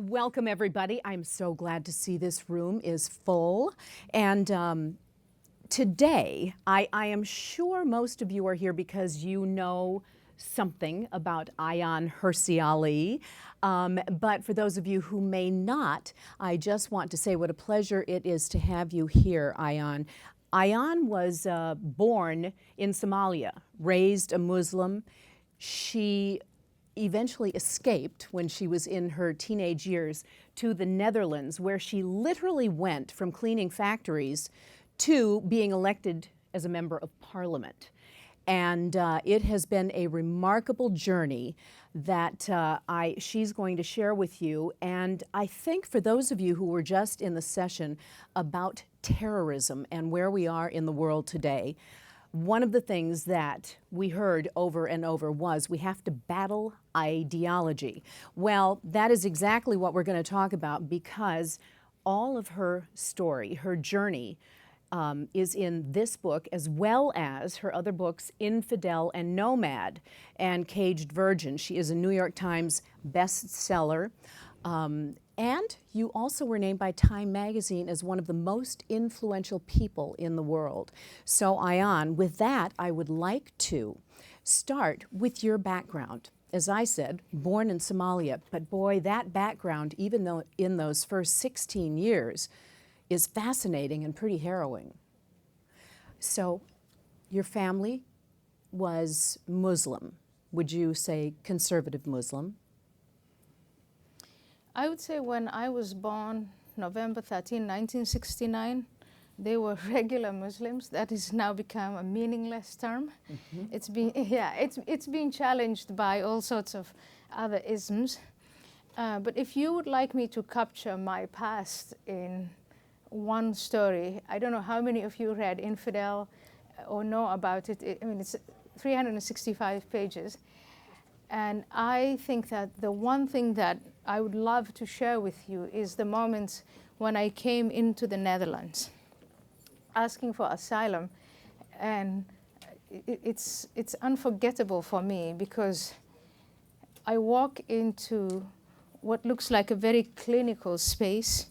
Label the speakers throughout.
Speaker 1: Welcome, everybody. I'm so glad to see this room is full. And today, I am sure most of you are here because you know something about Ayaan Hirsi Ali. But for those of you who may not, I just want to say what a pleasure it is to have you here, Ayaan. Ayaan was born in Somalia, raised a Muslim. She eventually escaped when she was in her teenage years to the Netherlands, where she literally went from cleaning factories to being elected as a member of parliament. And it has been a remarkable journey that she's going to share with you. And I think for those of you who were just in the session about terrorism and where we are in the world today, one of the things that we heard over and over was we have to battle ideology. Well, that is exactly what we're going to talk about, because all of her story, her journey, is in this book, as well as her other books, Infidel and Nomad and Caged Virgin. She is a New York Times bestseller. And you also were named by Time magazine as one of the most influential people in the world. So Ayaan, with that, I would like to start with your background. As I said, born in Somalia, but boy, that background, even though in those first 16 years, is fascinating and pretty harrowing. So your family was Muslim. Would you say conservative Muslim?
Speaker 2: I would say when I was born, November 13, 1969, they were regular Muslims. That has now become a meaningless term. Mm-hmm. It's been challenged by all sorts of other isms. But if you would like me to capture my past in one story, I don't know how many of you read Infidel or know about it. It's 365 pages. And I think that the one thing that I would love to share with you is the moment when I came into the Netherlands asking for asylum. And it's unforgettable for me because I walk into what looks like a very clinical space.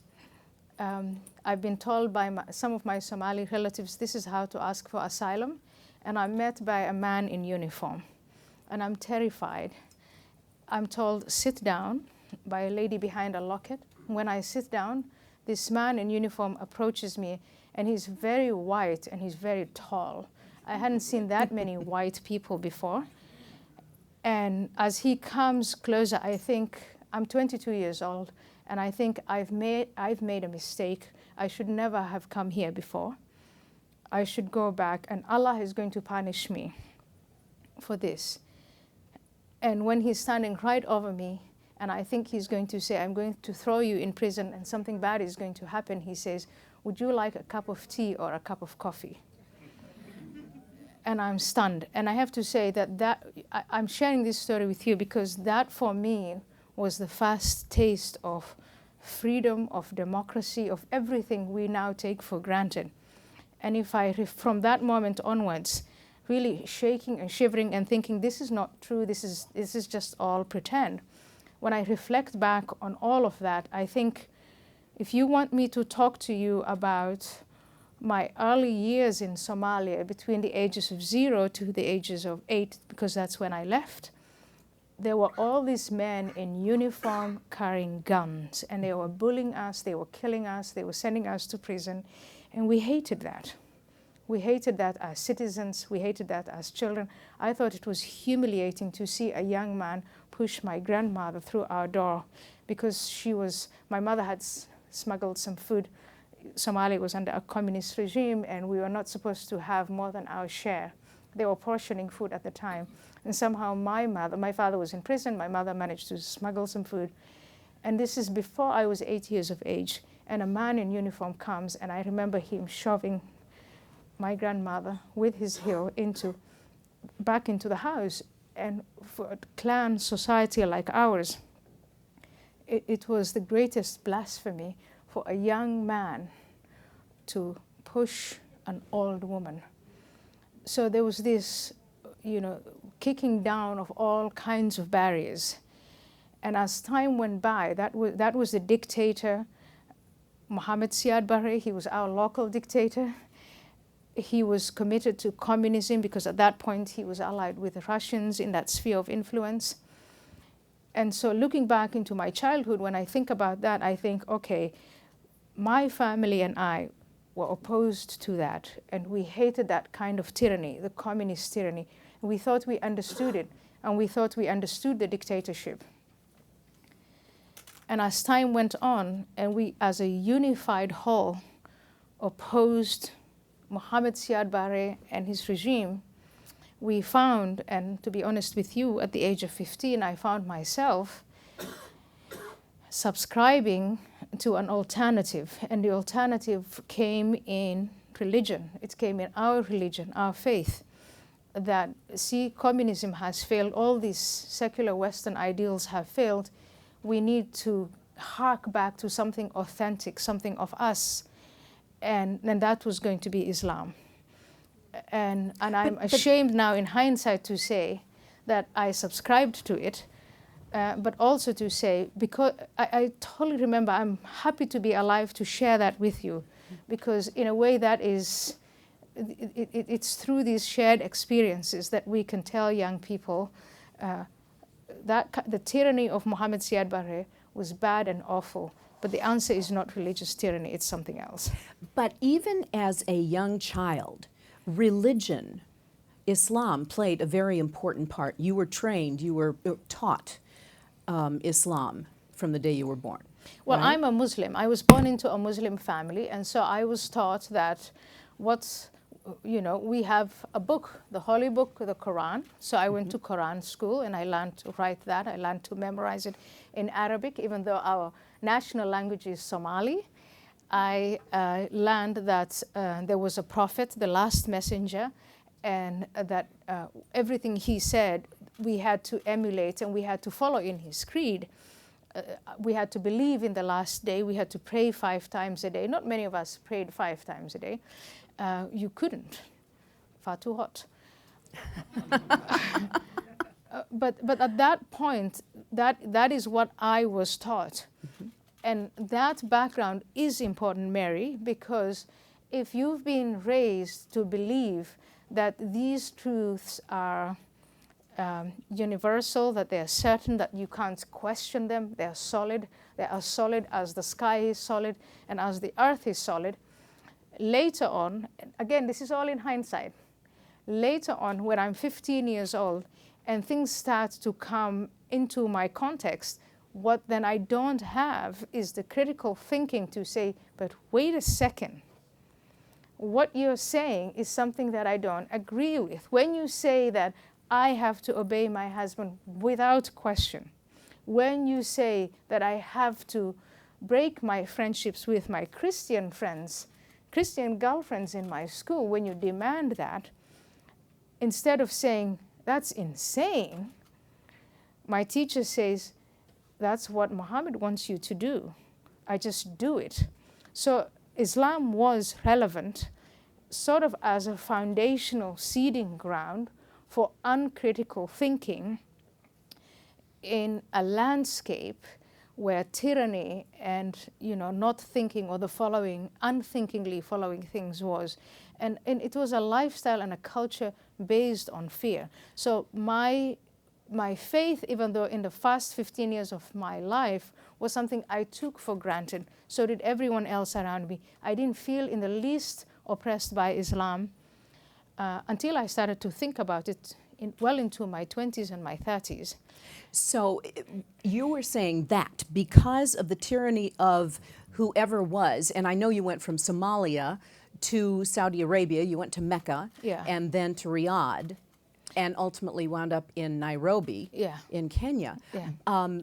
Speaker 2: I've been told by some of my Somali relatives this is how to ask for asylum. And I'm met by a man in uniform. And I'm terrified. I'm told, sit down, by a lady behind a locket. When I sit down, this man in uniform approaches me, and he's very white and he's very tall. I hadn't seen that many white people before. And as he comes closer, I think, I'm 22 years old, and I think I've made a mistake. I should never have come here before. I should go back, and Allah is going to punish me for this. And when he's standing right over me, and I think he's going to say, I'm going to throw you in prison and something bad is going to happen, he says, would you like a cup of tea or a cup of coffee? And I'm stunned. And I have to say that I'm sharing this story with you because that for me was the first taste of freedom, of democracy, of everything we now take for granted. And from that moment onwards, really shaking and shivering and thinking, this is not true, this is just all pretend. When I reflect back on all of that, I think if you want me to talk to you about my early years in Somalia, between the ages of 0 to the ages of 8, because that's when I left, there were all these men in uniform carrying guns, and they were bullying us, they were killing us, they were sending us to prison, and we hated that. We hated that as citizens. We hated that as children. I thought it was humiliating to see a young man push my grandmother through our door because my mother had smuggled some food. Somalia was under a communist regime and we were not supposed to have more than our share. They were portioning food at the time. And somehow my father was in prison. My mother managed to smuggle some food. And this is before I was 8 years of age. And a man in uniform comes, and I remember him shoving my grandmother with his heel back into the house. And for a clan society like ours, it was the greatest blasphemy for a young man to push an old woman. So there was this, kicking down of all kinds of barriers. And as time went by, that was the dictator, Mohammed Siad Barre. He was our local dictator. He was committed to communism because at that point he was allied with the Russians in that sphere of influence. And so looking back into my childhood, when I think about that, I think, okay, my family and I were opposed to that, and we hated that kind of tyranny, the communist tyranny. We thought we understood it, and we thought we understood the dictatorship. And as time went on, and we as a unified whole opposed Mohammed Siad Barre and his regime, we found, and to be honest with you, at the age of 15, I found myself subscribing to an alternative. And the alternative came in religion. It came in our religion, our faith. That, see, communism has failed. All these secular Western ideals have failed. We need to hark back to something authentic, something of us. And that was going to be Islam. And I'm ashamed now in hindsight to say that I subscribed to it, but also to say, because I totally remember, I'm happy to be alive to share that with you, because in a way that is, it's through these shared experiences that we can tell young people that the tyranny of Mohammed Siad Barre was bad and awful. But the answer is not religious tyranny, it's something else.
Speaker 1: But even as a young child, religion, Islam played a very important part. You were trained, you were taught Islam from the day you were born.
Speaker 2: Well,
Speaker 1: right?
Speaker 2: I'm a Muslim. I was born into a Muslim family, and so I was taught that we have a book, the holy book, the Quran. So I went to Quran school, and I learned to write that. I learned to memorize it in Arabic, even though our national language is Somali. I learned that there was a prophet, the last messenger, and that everything he said we had to emulate and we had to follow in his creed. We had to believe in the last day. We had to pray 5 times a day. Not many of us prayed 5 times a day. You couldn't. Far too hot. But at that point, that is what I was taught. Mm-hmm. And that background is important, Mary, because if you've been raised to believe that these truths are universal, that they are certain, that you can't question them, they are solid as the sky is solid and as the earth is solid. Later on, again, this is all in hindsight, later on when I'm 15 years old and things start to come into my context, what then I don't have is the critical thinking to say, but wait a second, what you're saying is something that I don't agree with. When you say that I have to obey my husband without question, when you say that I have to break my friendships with my Christian friends, Christian girlfriends in my school, when you demand that, instead of saying, that's insane, my teacher says, that's what Muhammad wants you to do. I just do it. So Islam was relevant sort of as a foundational seeding ground for uncritical thinking in a landscape where tyranny and not thinking or the following, unthinkingly following things was. And it was a lifestyle and a culture based on fear. So my faith, even though in the first 15 years of my life, was something I took for granted. So did everyone else around me. I didn't feel in the least oppressed by Islam until I started to think about it well into my 20s and my 30s.
Speaker 1: So you were saying that because of the tyranny of whoever was, and I know you went from Somalia to Saudi Arabia, you went to Mecca,
Speaker 2: Yeah.
Speaker 1: and then to Riyadh, and ultimately wound up in Nairobi,
Speaker 2: Yeah.
Speaker 1: in Kenya.
Speaker 2: Yeah.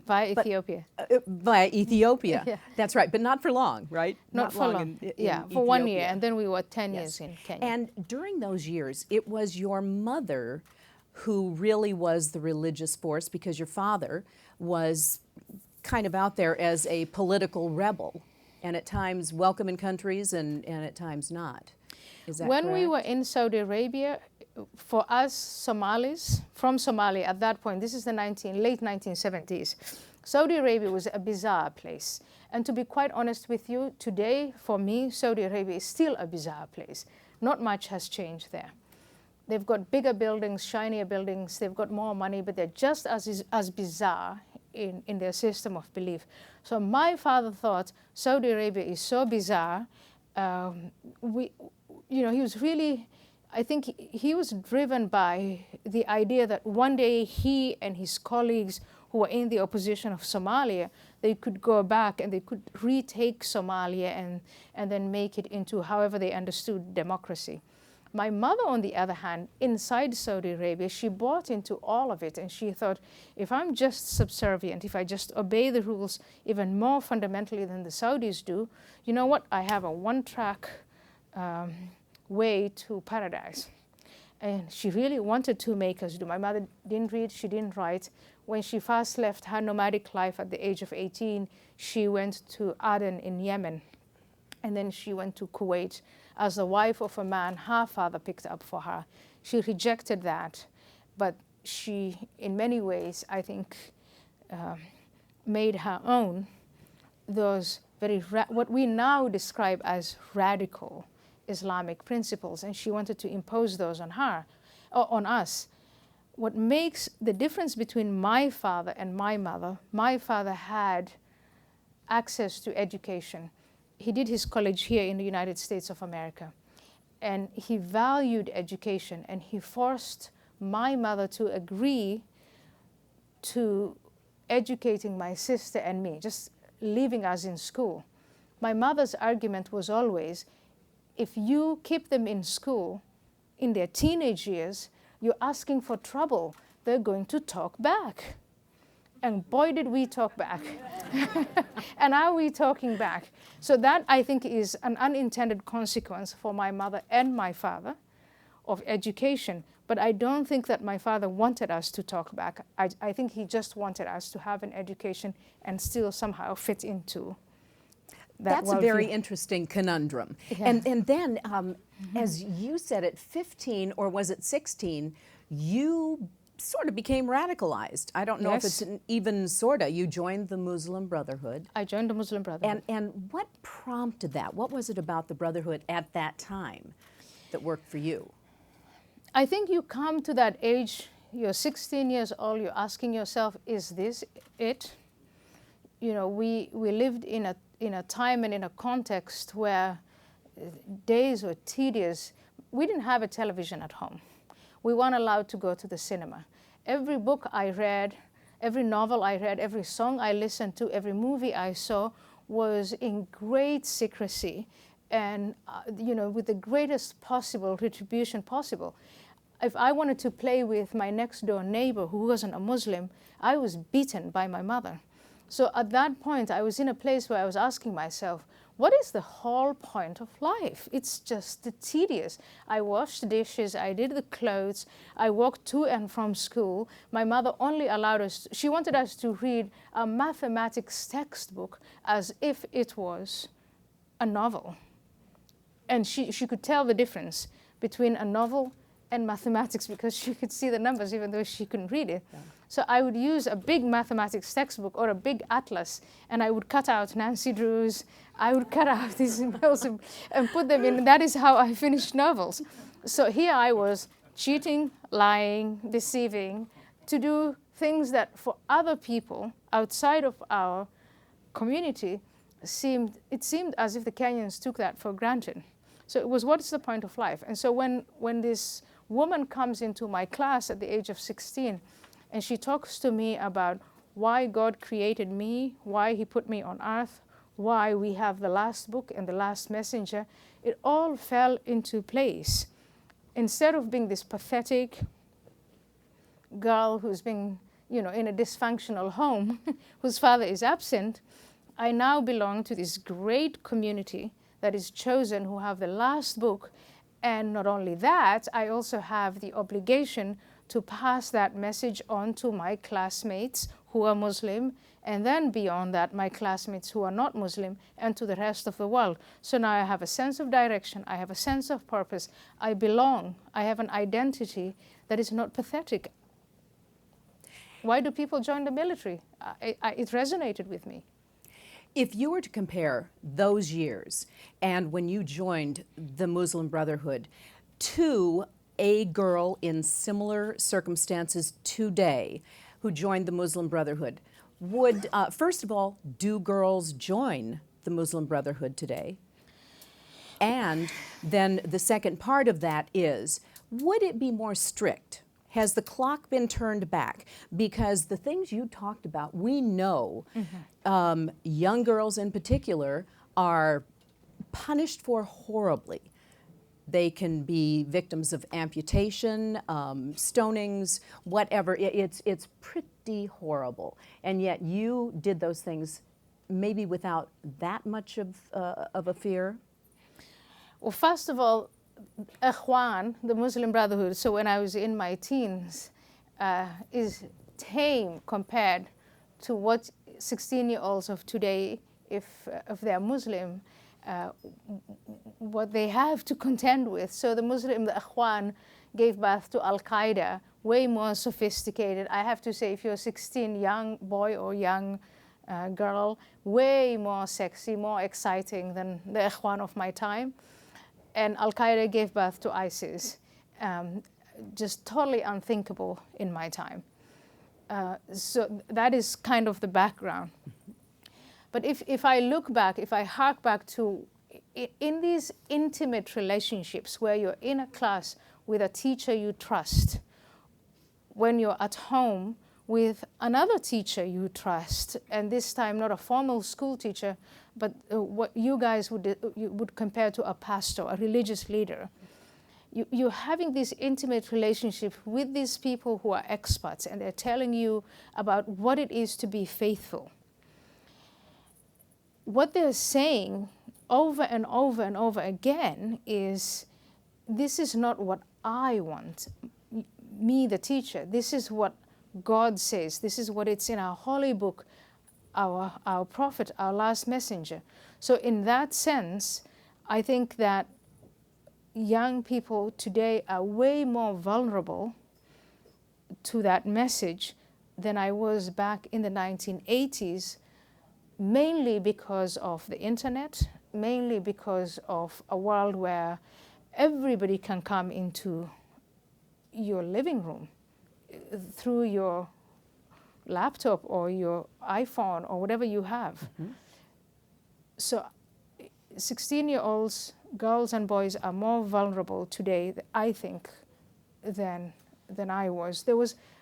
Speaker 2: Via Ethiopia.
Speaker 1: Via Ethiopia.
Speaker 2: Yeah.
Speaker 1: That's right, but not for long, right?
Speaker 2: Not for long.
Speaker 1: in
Speaker 2: For 1 year,
Speaker 1: Ethiopia.
Speaker 2: and then we were 10
Speaker 1: Yes.
Speaker 2: years in Kenya.
Speaker 1: And during those years, it was your mother who really was the religious force, because your father was kind of out there as a political rebel, and at times welcome in countries and at times not. Is that
Speaker 2: When
Speaker 1: correct?
Speaker 2: we were in Saudi Arabia, for us Somalis, from Somalia at that point, this is the late 1970s, Saudi Arabia was a bizarre place. And to be quite honest with you, today, for me, Saudi Arabia is still a bizarre place. Not much has changed there. They've got bigger buildings, shinier buildings, they've got more money, but they're just as bizarre in their system of belief. So my father thought Saudi Arabia is so bizarre. He was really, I think he was driven by the idea that one day he and his colleagues who were in the opposition of Somalia, they could go back and they could retake Somalia and then make it into however they understood democracy. My mother, on the other hand, inside Saudi Arabia, she bought into all of it, and she thought, if I'm just subservient, if I just obey the rules even more fundamentally than the Saudis do, you know what, I have a one-track way to paradise. And she really wanted to make us do. My mother didn't read, she didn't write. When she first left her nomadic life at the age of 18, she went to Aden in Yemen. And then she went to Kuwait as the wife of a man her father picked up for her. She rejected that, but she, in many ways, I think, made her own those what we now describe as radical Islamic principles, and she wanted to impose those on her, or on us. What makes the difference between my father and my father had access to education. He did his college here in the United States of America, and he valued education, and he forced my mother to agree to educating my sister and me, just leaving us in school. My mother's argument was always, if you keep them in school in their teenage years, you're asking for trouble. They're going to talk back. And boy, did we talk back. And are we talking back? So that, I think, is an unintended consequence for my mother and my father of education. But I don't think that my father wanted us to talk back. I think he just wanted us to have an education and still somehow fit into that.
Speaker 1: That's a very interesting conundrum.
Speaker 2: Yeah.
Speaker 1: And then, as you said, at 15, or was it 16, you sort of became radicalized. I don't know if it's even sort of. You joined the Muslim Brotherhood.
Speaker 2: I joined the Muslim Brotherhood.
Speaker 1: And what prompted that? What was it about the Brotherhood at that time that worked for you?
Speaker 2: I think you come to that age, you're 16 years old, you're asking yourself, is this it? You know, we lived in a time and in a context where days were tedious. We didn't have a television at home. We weren't allowed to go to the cinema. Every book I read, every novel I read, every song I listened to, every movie I saw was in great secrecy and, with the greatest possible retribution possible. If I wanted to play with my next door neighbor who wasn't a Muslim, I was beaten by my mother. So at that point, I was in a place where I was asking myself, what is the whole point of life? It's just tedious. I washed dishes, I did the clothes, I walked to and from school. My mother only allowed us, she wanted us to read a mathematics textbook as if it was a novel. And she could tell the difference between a novel and mathematics because she could see the numbers even though she couldn't read it. Yeah. So I would use a big mathematics textbook or a big atlas, and I would cut out Nancy Drew's, I would cut out these symbols and put them in. That is how I finished novels. So here I was cheating, lying, deceiving, to do things that for other people outside of our community seemed as if the Kenyans took that for granted. So it was, what is the point of life? And so when this woman comes into my class at the age of 16, and she talks to me about why God created me, why he put me on earth, why we have the last book and the last messenger, it all fell into place. Instead of being this pathetic girl who's been, in a dysfunctional home, whose father is absent, I now belong to this great community that is chosen, who have the last book. And not only that, I also have the obligation to pass that message on to my classmates who are Muslim, and then beyond that, my classmates who are not Muslim, and to the rest of the world. So now I have a sense of direction, I have a sense of purpose, I belong, I have an identity that is not pathetic. Why do people join the military? It resonated with me.
Speaker 1: If you were to compare those years and when you joined the Muslim Brotherhood to a girl in similar circumstances today who joined the Muslim Brotherhood, would, first of all, do girls join the Muslim Brotherhood today? And then the second part of that is, would it be more strict? Has the clock been turned back? Because the things you talked about, we know young girls in particular are punished for horribly. They can be victims of amputation, stonings, whatever. It's pretty horrible. And yet you did those things maybe without that much of a fear?
Speaker 2: Well, first of all, Ikhwan, the Muslim Brotherhood, so when I was in my teens, is tame compared to what 16-year-olds of today, if they're Muslim, what they have to contend with. So the Ikhwan gave birth to Al-Qaeda, way more sophisticated. I have to say, if you're 16, young boy or young girl, way more sexy, more exciting than the Ikhwan of my time. And Al-Qaeda gave birth to ISIS, just totally unthinkable in my time. So that is kind of the background. But if I look back, if I hark back to in these intimate relationships where you're in a class with a teacher you trust, when you're at home with another teacher you trust, and this time not a formal school teacher, but what you guys would compare to a pastor, a religious leader. You're having this intimate relationship with these people who are experts, and they're telling you about what it is to be faithful. What they're saying over and over and over again is, this is not what I want, me the teacher. This is what God says. This is what it's in our holy book, our prophet, our last messenger. So in that sense, I think that young people today are way more vulnerable to that message than I was back in the 1980s, mainly because of the internet, mainly because of a world where everybody can come into your living room through your laptop or your iPhone or whatever you have. Mm-hmm. So 16-year-olds, girls and boys, are more vulnerable today, I think, than I was.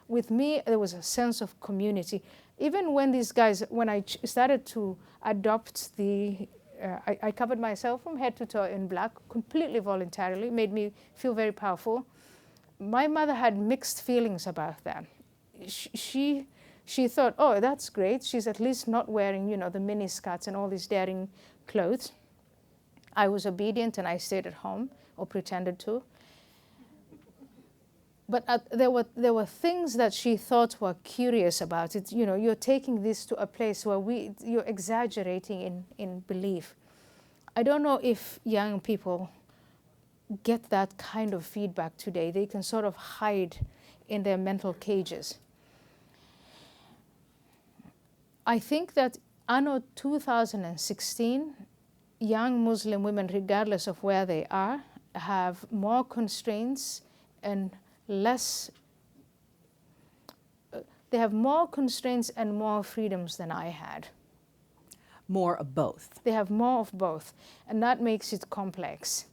Speaker 2: With me, there was a sense of community. Even when these guys, when I started to adopt I covered myself from head to toe in black, completely voluntarily, made me feel very powerful. My mother had mixed feelings about that. She thought, oh, that's great. She's at least not wearing, the mini skirts and all these daring clothes. I was obedient and I stayed at home, or pretended to. But there were things that she thought were curious about it. You're taking this to a place where you're exaggerating in belief. I don't know if young people get that kind of feedback today. They can sort of hide in their mental cages. I think that anno 2016, young Muslim women, regardless of where they are, have more constraints and they have more constraints and more freedoms than I had.
Speaker 1: More of both.
Speaker 2: They have more of both, and that makes it complex.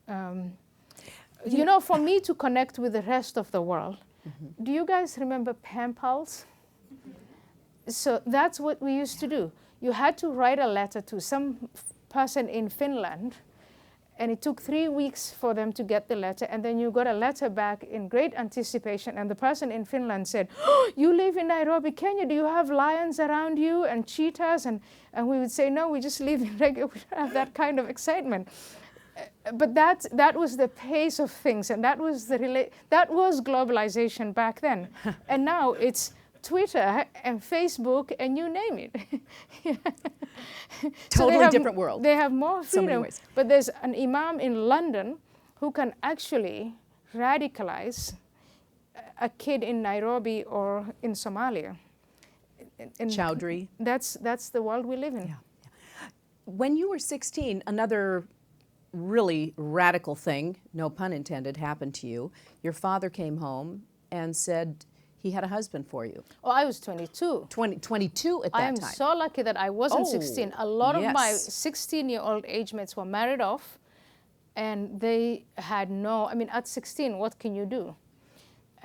Speaker 2: For me to connect with the rest of the world, mm-hmm. Do you guys remember pen pals? So that's what we used to do. You had to write a letter to some person in Finland, and it took 3 weeks for them to get the letter, and then you got a letter back in great anticipation, and the person in Finland said, oh, you live in Nairobi, Kenya, do you have lions around you and cheetahs? And we would say, no, we just live in regular, we don't have that kind of excitement. But that was the pace of things, and that was globalization back then. And now it's Twitter and Facebook and you name it.
Speaker 1: Totally different world.
Speaker 2: They have more freedom.
Speaker 1: So many ways.
Speaker 2: But there's an imam in London who can actually radicalize a kid in Nairobi or in Somalia. And
Speaker 1: Chowdhury.
Speaker 2: That's the world we live in.
Speaker 1: Yeah. When you were 16, another really radical thing, no pun intended, happened to you. Your father came home and said he had a husband for you.
Speaker 2: Oh, I was 22.
Speaker 1: 22 at that time.
Speaker 2: I am so lucky that I wasn't 16. A lot of my
Speaker 1: yes.
Speaker 2: 16-year-old age mates were married off, and they had no, I mean, at 16, what can you do?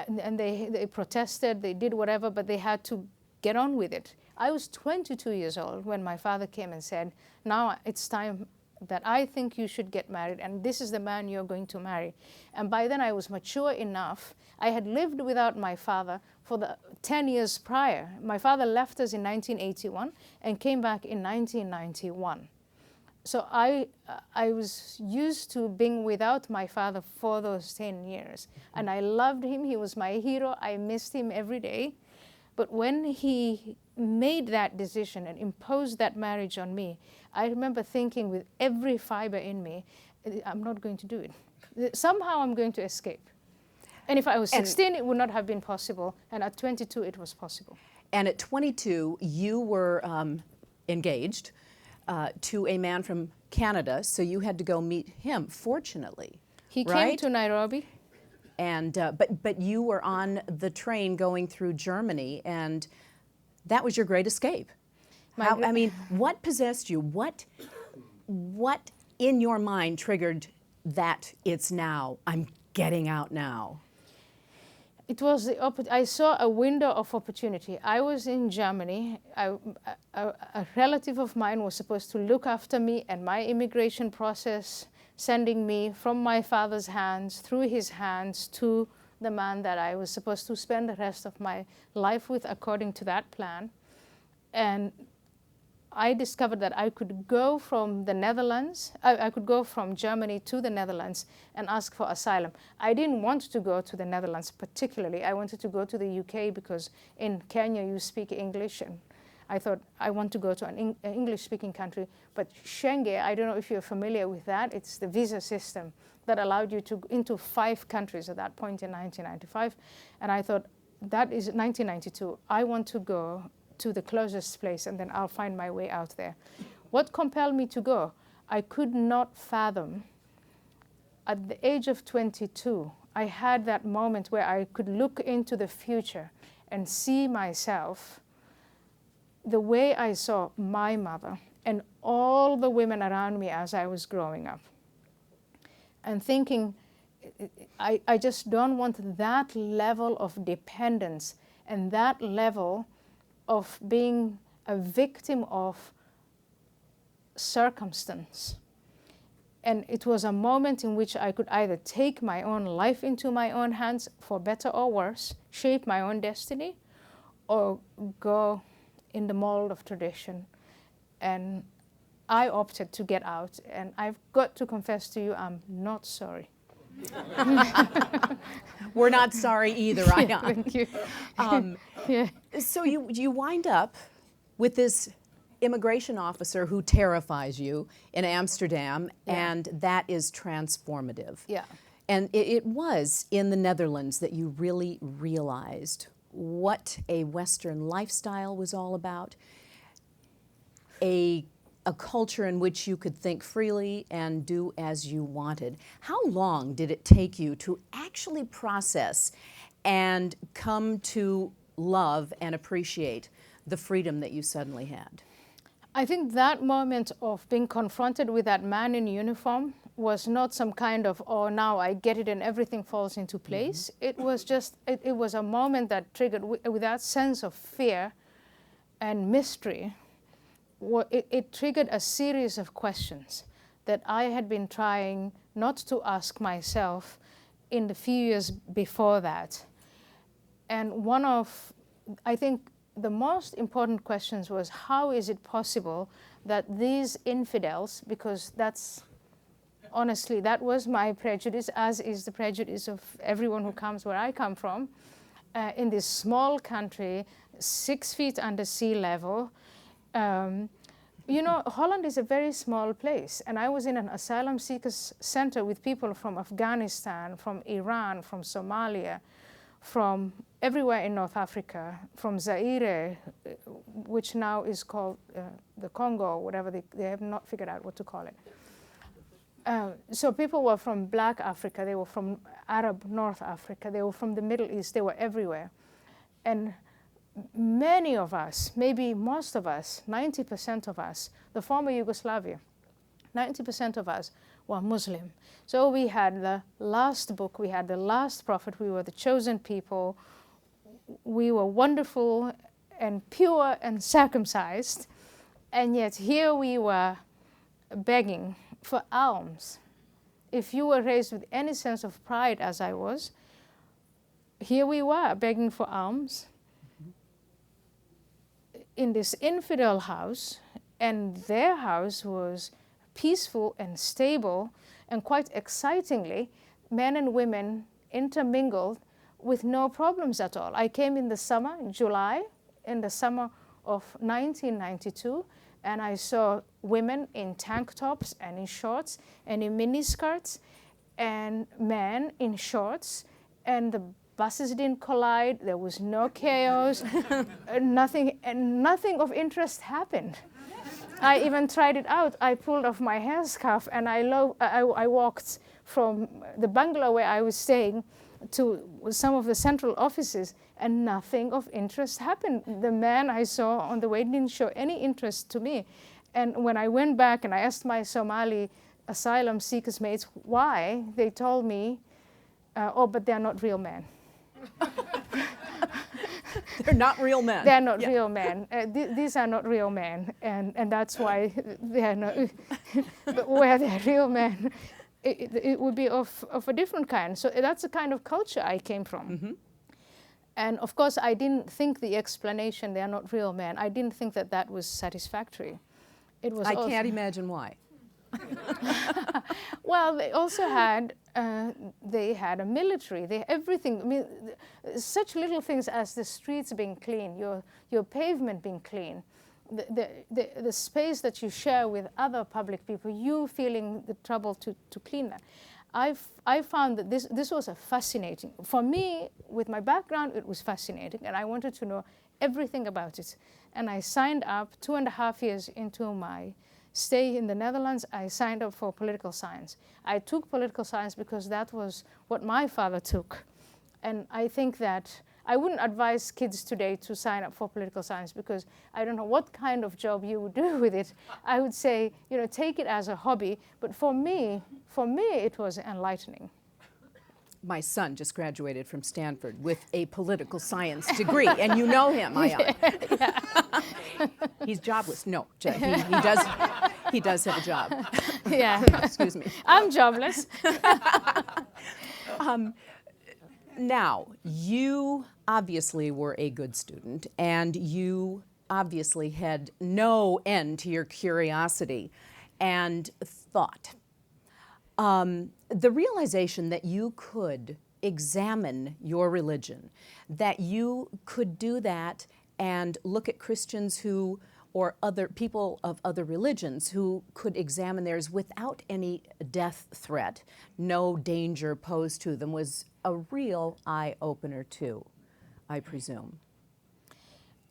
Speaker 2: And they protested, they did whatever, but they had to get on with it. I was 22 years old when my father came and said, now it's time that I think you should get married, and this is the man you're going to marry. And by then I was mature enough. I had lived without my father for the 10 years prior. My father left us in 1981 and came back in 1991. So I was used to being without my father for those 10 years. And I loved him. He was my hero. I missed him every day. But when he made that decision and imposed that marriage on me, I remember thinking with every fiber in me, I'm not going to do it. Somehow I'm going to escape. And if I was 16, it would not have been possible. And at 22, it was possible.
Speaker 1: And at 22, you were engaged to a man from Canada, so you had to go meet him, fortunately.
Speaker 2: He came to Nairobi.
Speaker 1: And but you were on the train going through Germany, and that was your great escape. I mean, what possessed you? What in your mind triggered that it's now, I'm getting out now?
Speaker 2: It was I saw a window of opportunity. I was in Germany. A relative of mine was supposed to look after me and my immigration process, sending me from my father's hands, through his hands, to the man that I was supposed to spend the rest of my life with according to that plan. And I discovered that I could go from the Netherlands, I could go from Germany to the Netherlands and ask for asylum. I didn't want to go to the Netherlands particularly. I wanted to go to the UK because in Kenya you speak English, and I thought I want to go to an English-speaking country. But Schengen, I don't know if you're familiar with that, it's the visa system that allowed you to into 5 countries at that point in 1995. And I thought, that is 1992, I want to go to the closest place and then I'll find my way out there. What compelled me to go? I could not fathom. At the age of 22, I had that moment where I could look into the future and see myself the way I saw my mother and all the women around me as I was growing up. And thinking, I just don't want that level of dependence and that level of being a victim of circumstance. And it was a moment in which I could either take my own life into my own hands, for better or worse, shape my own destiny, or go in the mold of tradition. And I opted to get out, and I've got to confess to you, I'm not sorry.
Speaker 1: We're not sorry either, Ayaan.
Speaker 2: Thank you.
Speaker 1: Yeah. So you wind up with this immigration officer who terrifies you in Amsterdam, and that is transformative.
Speaker 2: Yeah.
Speaker 1: And it was in the Netherlands that you really realized what a Western lifestyle was all about, a culture in which you could think freely and do as you wanted. How long did it take you to actually process and come to love and appreciate the freedom that you suddenly had?
Speaker 2: I think that moment of being confronted with that man in uniform was not some kind of, oh, now I get it and everything falls into place. Mm-hmm. It was just, it was a moment that triggered, with that sense of fear and mystery, it triggered a series of questions that I had been trying not to ask myself in the few years before that. And one of, I think, the most important questions was, how is it possible that these infidels, because that's, honestly, that was my prejudice, as is the prejudice of everyone who comes where I come from, in this small country, 6 feet under sea level. You know, Holland is a very small place, and I was in an asylum seekers center with people from Afghanistan, from Iran, from Somalia, from everywhere in North Africa, from Zaire, which now is called the Congo, or whatever, they have not figured out what to call it. So people were from Black Africa, they were from Arab North Africa, they were from the Middle East, they were everywhere. And many of us, maybe most of us, 90% of us, the former Yugoslavia, 90% of us were Muslim. So we had the last book, we had the last prophet, we were the chosen people, we were wonderful and pure and circumcised, and yet here we were begging for alms. If you were raised with any sense of pride, as I was, here we were begging for alms in this infidel house, and their house was peaceful and stable, and quite excitingly, men and women intermingled with no problems at all. I came in the summer, July, in the summer of 1992, and I saw women in tank tops and in shorts and in miniskirts, and men in shorts, and the buses didn't collide, there was no chaos, nothing of interest happened. I even tried it out. I pulled off my hairscarf and I walked from the bungalow where I was staying to some of the central offices, and nothing of interest happened. The man I saw on the way didn't show any interest to me. And when I went back and I asked my Somali asylum seekers mates why, they told me, oh, but they're not real men.
Speaker 1: They're not real men.
Speaker 2: They're not real men. These are not real men, and that's why they're not. But where they're real men, it would be of a different kind. So that's the kind of culture I came from. Mm-hmm. And of course, I didn't think the explanation, they're not real men, I didn't think that that was satisfactory. It was. I
Speaker 1: can't imagine why.
Speaker 2: Well, they also had a military. They everything. I mean, such little things as the streets being clean, your pavement being clean, the space that you share with other public people, you feeling the trouble to clean that. I found that this was a fascinating, for me, with my background, it was fascinating, and I wanted to know everything about it. And I signed up 2.5 years into my stay in the Netherlands. I signed up for political science. I took political science because that was what my father took. And I think that I wouldn't advise kids today to sign up for political science because I don't know what kind of job you would do with it. I would say, take it as a hobby. But for me, it was enlightening.
Speaker 1: My son just graduated from Stanford with a political science degree, and you know him, Ayaan. Yeah. He's jobless. No, he does have a job.
Speaker 2: Yeah.
Speaker 1: Excuse me.
Speaker 2: I'm jobless.
Speaker 1: Now, you obviously were a good student, and you obviously had no end to your curiosity and thought. The realization that you could examine your religion, that you could do that and look at Christians or other people of other religions who could examine theirs without any death threat, no danger posed to them, was a real eye-opener too, I presume.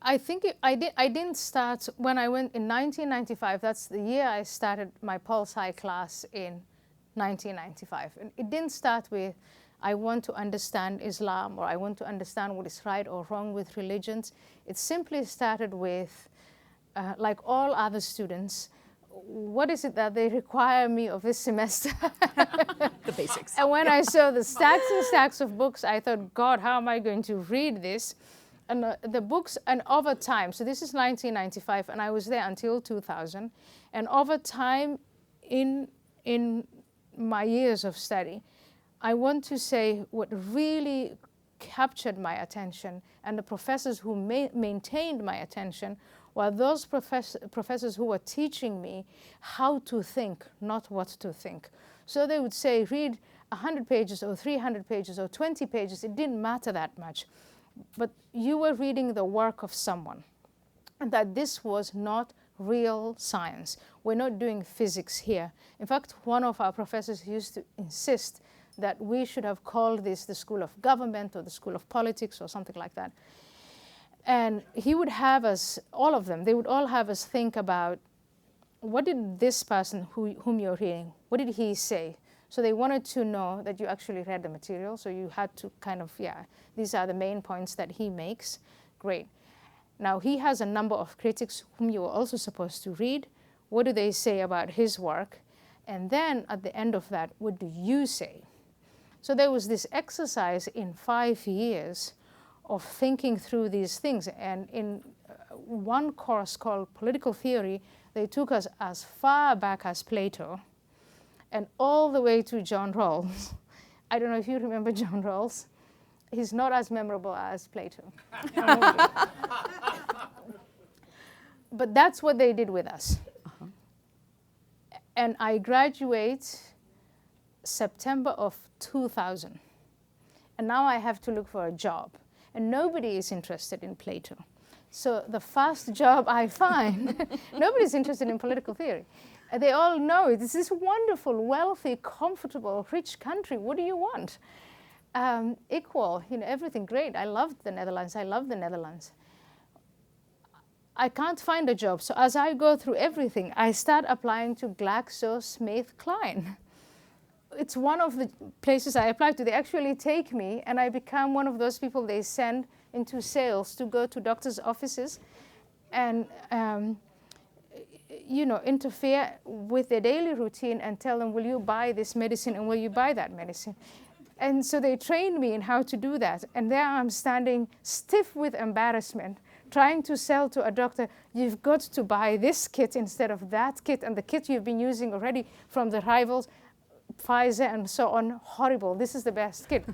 Speaker 2: I think I didn't start when I went in 1995. That's the year I started my Pol Sci class in 1995. And it didn't start with, I want to understand Islam, or I want to understand what is right or wrong with religions. It simply started with, like all other students, what is it that they require me of this semester?
Speaker 1: The basics.
Speaker 2: And when I saw the stacks and stacks of books, I thought, God, how am I going to read this? And the books, and over time, so this is 1995, and I was there until 2000, and over time in my years of study, I want to say what really captured my attention, and the professors who maintained my attention, were those professors who were teaching me how to think, not what to think. So they would say, read 100 pages or 300 pages or 20 pages. It didn't matter that much. But you were reading the work of someone, and that this was not real science. We're not doing physics here. In fact, one of our professors used to insist that we should have called this the school of government or the school of politics or something like that. And he would have us, all of them, they would all have us think about, what did this person whom you're reading, what did he say? So they wanted to know that you actually read the material. So you had to kind of, yeah, these are the main points that he makes. Great. Now he has a number of critics whom you are also supposed to read. What do they say about his work? And then at the end of that, what do you say? So there was this exercise in 5 years of thinking through these things. And in one course called Political Theory, they took us as far back as Plato and all the way to John Rawls. I don't know if you remember John Rawls. He's not as memorable as Plato. But that's what they did with us. And I graduate September of 2000. And now I have to look for a job. And nobody is interested in Plato. So the first job I find, nobody's interested in political theory. They all know it. It's this wonderful, wealthy, comfortable, rich country. What do you want? Equal, everything great. I loved the Netherlands. I love the Netherlands. I can't find a job. So as I go through everything, I start applying to GlaxoSmithKline. It's one of the places I apply to. They actually take me, and I become one of those people they send into sales to go to doctors' offices and interfere with their daily routine and tell them, will you buy this medicine and will you buy that medicine? And so they trained me in how to do that. And there I'm standing stiff with embarrassment, trying to sell to a doctor, you've got to buy this kit instead of that kit, and the kit you've been using already from the rivals, Pfizer and so on, horrible, this is the best kit.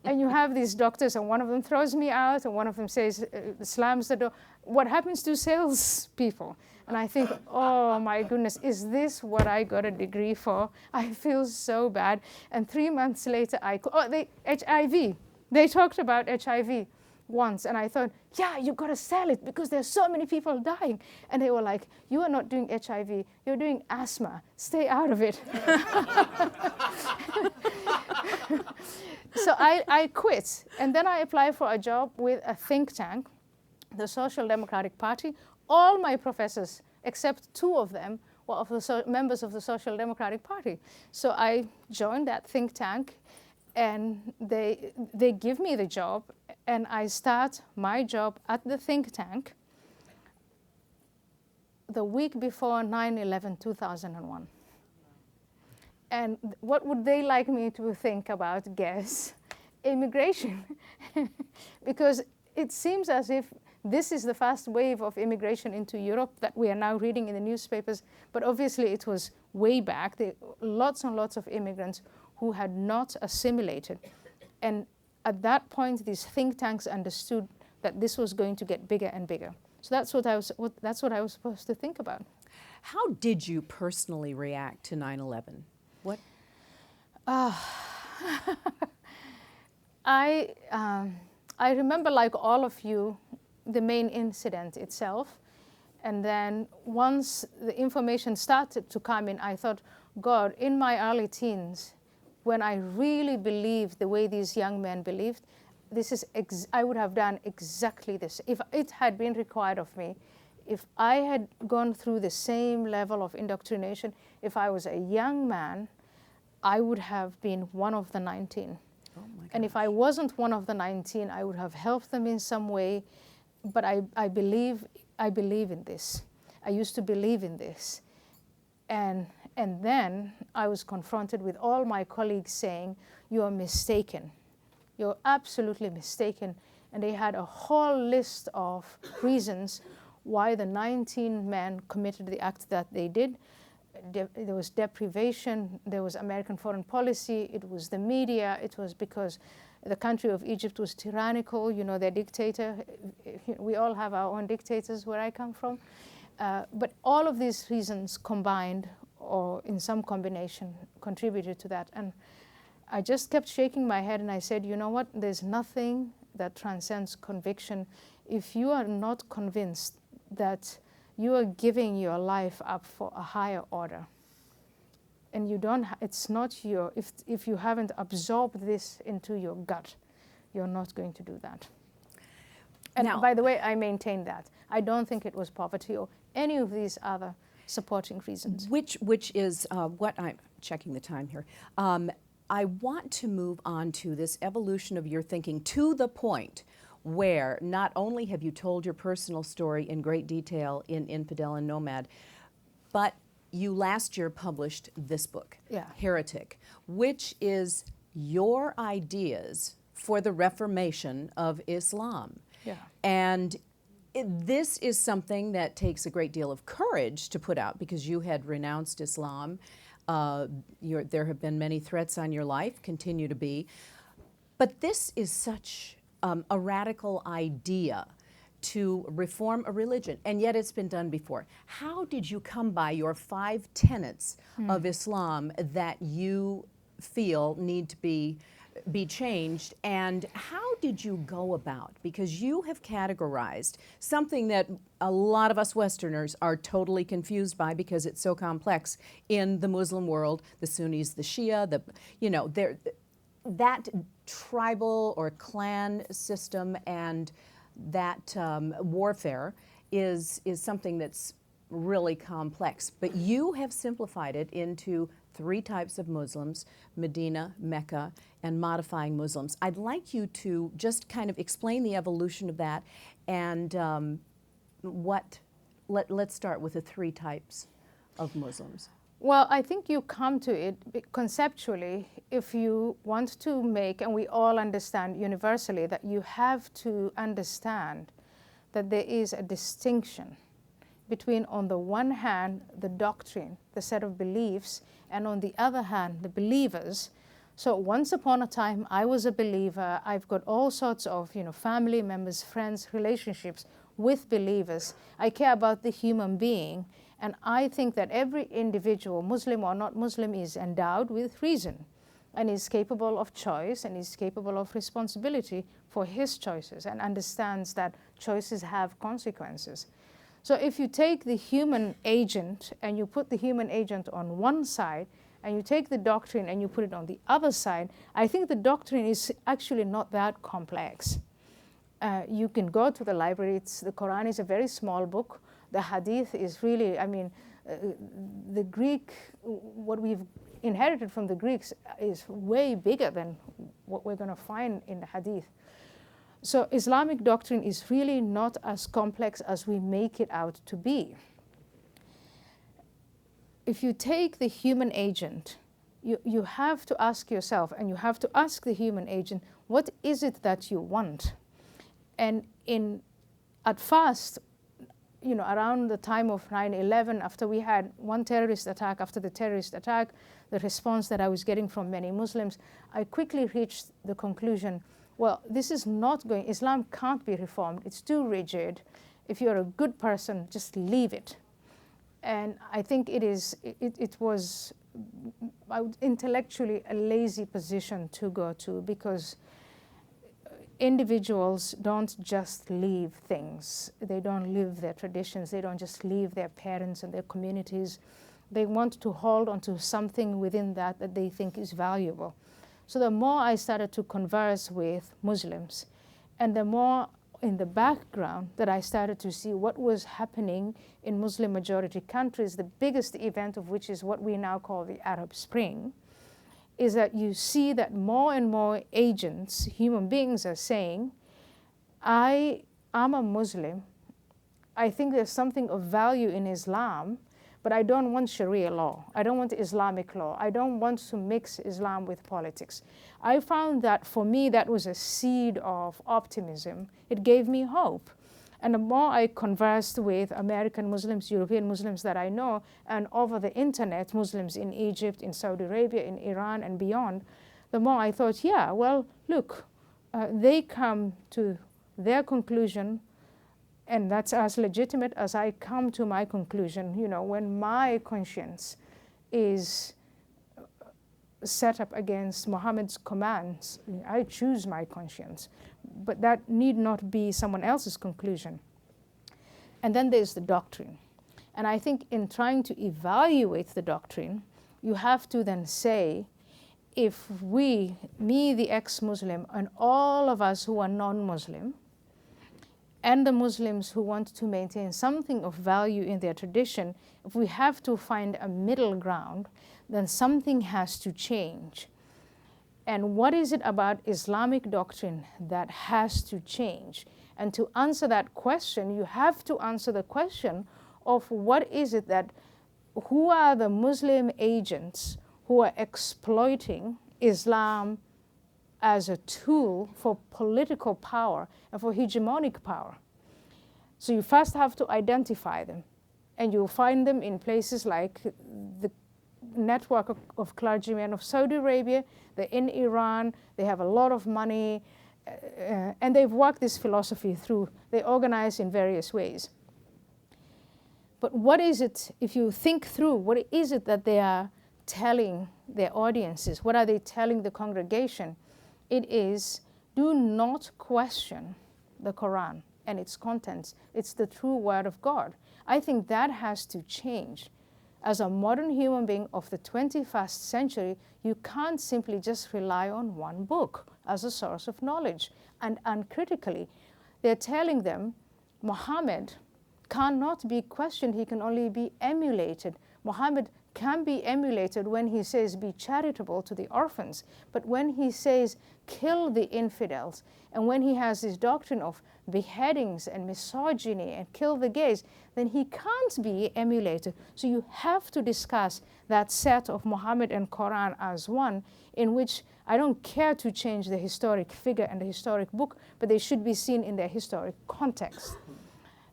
Speaker 2: And you have these doctors, and one of them throws me out, and one of them says, slams the door. What happens to salespeople? And I think, oh my goodness, is this what I got a degree for? I feel so bad. And 3 months later, HIV. They talked about HIV once, and I thought, yeah, you got to sell it because there's so many people dying. And they were like, you are not doing HIV, you're doing asthma. Stay out of it. So I quit. And then I applied for a job with a think tank, the Social Democratic Party. All my professors, except 2 of them, were of the members of the Social Democratic Party. So I joined that think tank, and they give me the job, and I start my job at the think tank the week before 9/11/2001. And what would they like me to think about? Guess, immigration. Because it seems as if this is the first wave of immigration into Europe that we are now reading in the newspapers, but obviously it was way back. There were lots and lots of immigrants who had not assimilated. And at that point, these think tanks understood that this was going to get bigger and bigger. So that's what I was supposed to think about.
Speaker 1: How did you personally react to 9/11? What?
Speaker 2: I remember, like all of you, the main incident itself. And then once the information started to come in, I thought, God, in my early teens, when I really believed the way these young men believed, I would have done exactly this. If it had been required of me, if I had gone through the same level of indoctrination, if I was a young man, I would have been one of the 19.
Speaker 1: Oh my gosh.
Speaker 2: And if I wasn't one of the 19, I would have helped them in some way. But I believe in this. I used to believe in this. And then I was confronted with all my colleagues saying, you are mistaken. You're absolutely mistaken. And they had a whole list of reasons why the 19 men committed the act that they did. There was deprivation, there was American foreign policy, it was the media, it was because the country of Egypt was tyrannical, their dictator. We all have our own dictators where I come from. But all of these reasons combined, or in some combination, contributed to that. And I just kept shaking my head, and I said, you know what, there's nothing that transcends conviction. If you are not convinced that you are giving your life up for a higher order, and you don't, it's not your, if you haven't absorbed this into your gut, you're not going to do that. And
Speaker 1: Now,
Speaker 2: by the way, I maintain that. I don't think it was poverty or any of these other supporting reasons.
Speaker 1: which is what I'm checking the time here. I want to move on to this evolution of your thinking to the point where not only have you told your personal story in great detail in Infidel and Nomad, but you last year published this book,
Speaker 2: Yeah.
Speaker 1: Heretic, which is your ideas for the Reformation of Islam.
Speaker 2: Yeah.
Speaker 1: And this is something that takes a great deal of courage to put out because you had renounced Islam. There have been many threats on your life, continue to be. But this is such a radical idea to reform a religion, and yet it's been done before. How did you come by your 5 tenets of Islam that you feel need to be changed, and how did you go about? Because you have categorized something that a lot of us Westerners are totally confused by because it's so complex in the Muslim world, the Sunnis, the Shia, that tribal or clan system and that warfare is something that's really complex. But you have simplified it into 3 types of Muslims: Medina, Mecca, and modifying Muslims. I'd like you to just kind of explain the evolution of that and let's start with the 3 types of Muslims.
Speaker 2: Well, I think you come to it conceptually if you want to make, and we all understand universally, that you have to understand that there is a distinction between, on the one hand, the doctrine, the set of beliefs, and on the other hand, the believers. So once upon a time, I was a believer. I've got all sorts of, family members, friends, relationships with believers. I care about the human being. And I think that every individual, Muslim or not Muslim, is endowed with reason and is capable of choice and is capable of responsibility for his choices and understands that choices have consequences. So if you take the human agent and you put the human agent on one side and you take the doctrine and you put it on the other side, I think the doctrine is actually not that complex. You can go to the library. The Quran is a very small book. The Hadith is really, the Greek, what we've inherited from the Greeks is way bigger than what we're going to find in the Hadith. So Islamic doctrine is really not as complex as we make it out to be. If you take the human agent, you have to ask yourself, and you have to ask the human agent, what is it that you want? And at first, around the time of 9/11, after we had one terrorist attack, after the terrorist attack, the response that I was getting from many Muslims, I quickly reached the conclusion, well, this is not going, Islam can't be reformed. It's too rigid. If you're a good person, just leave it. And I think it was intellectually a lazy position to go to, because individuals don't just leave things. They don't leave their traditions. They don't just leave their parents and their communities. They want to hold onto something within that they think is valuable. So the more I started to converse with Muslims, and the more in the background that I started to see what was happening in Muslim majority countries, the biggest event of which is what we now call the Arab Spring, is that you see that more and more agents, human beings, are saying, I'm a Muslim. I think there's something of value in Islam, but I don't want Sharia law. I don't want Islamic law. I don't want to mix Islam with politics. I found that for me, that was a seed of optimism. It gave me hope. And the more I conversed with American Muslims, European Muslims that I know, and over the internet, Muslims in Egypt, in Saudi Arabia, in Iran, and beyond, the more I thought, yeah, well, look, they come to their conclusion, and that's as legitimate as I come to my conclusion. When my conscience is set up against Muhammad's commands, I choose my conscience. But that need not be someone else's conclusion. And then there's the doctrine. And I think in trying to evaluate the doctrine, you have to then say, if we, me the ex-Muslim, and all of us who are non-Muslim, and the Muslims who want to maintain something of value in their tradition, if we have to find a middle ground, then something has to change. And what is it about Islamic doctrine that has to change? And to answer that question, you have to answer the question of what is it that, who are the Muslim agents who are exploiting Islam as a tool for political power and for hegemonic power. So you first have to identify them, and you'll find them in places like the network of clergymen of Saudi Arabia. They're in Iran, they have a lot of money, and they've worked this philosophy through. They organize in various ways. But what is it, if you think through, what is it that they are telling their audiences? What are they telling the congregation? It is, do not question the Quran and its contents. It's the true word of God. I think that has to change. As a modern human being of the 21st century, you can't simply just rely on one book as a source of knowledge. And uncritically, they're telling them, Muhammad cannot be questioned, he can only be emulated. Muhammad can be emulated when he says, be charitable to the orphans. But when he says, kill the infidels, and when he has this doctrine of beheadings and misogyny and kill the gays, then he can't be emulated. So you have to discuss that set of Muhammad and Quran as one, in which I don't care to change the historic figure and the historic book, but they should be seen in their historic context.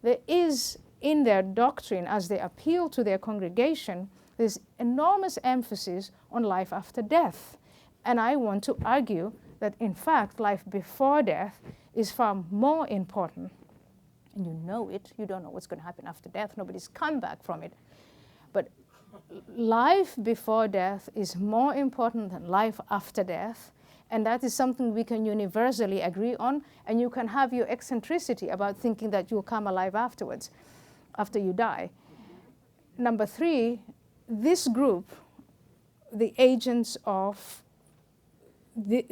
Speaker 2: There is, in their doctrine, as they appeal to their congregation, there's enormous emphasis on life after death. And I want to argue that, in fact, life before death is far more important. And you know it. You don't know what's going to happen after death. Nobody's come back from it. But life before death is more important than life after death. And that is something we can universally agree on. And you can have your eccentricity about thinking that you'll come alive afterwards, after you die. Number three, this group, the agents of the,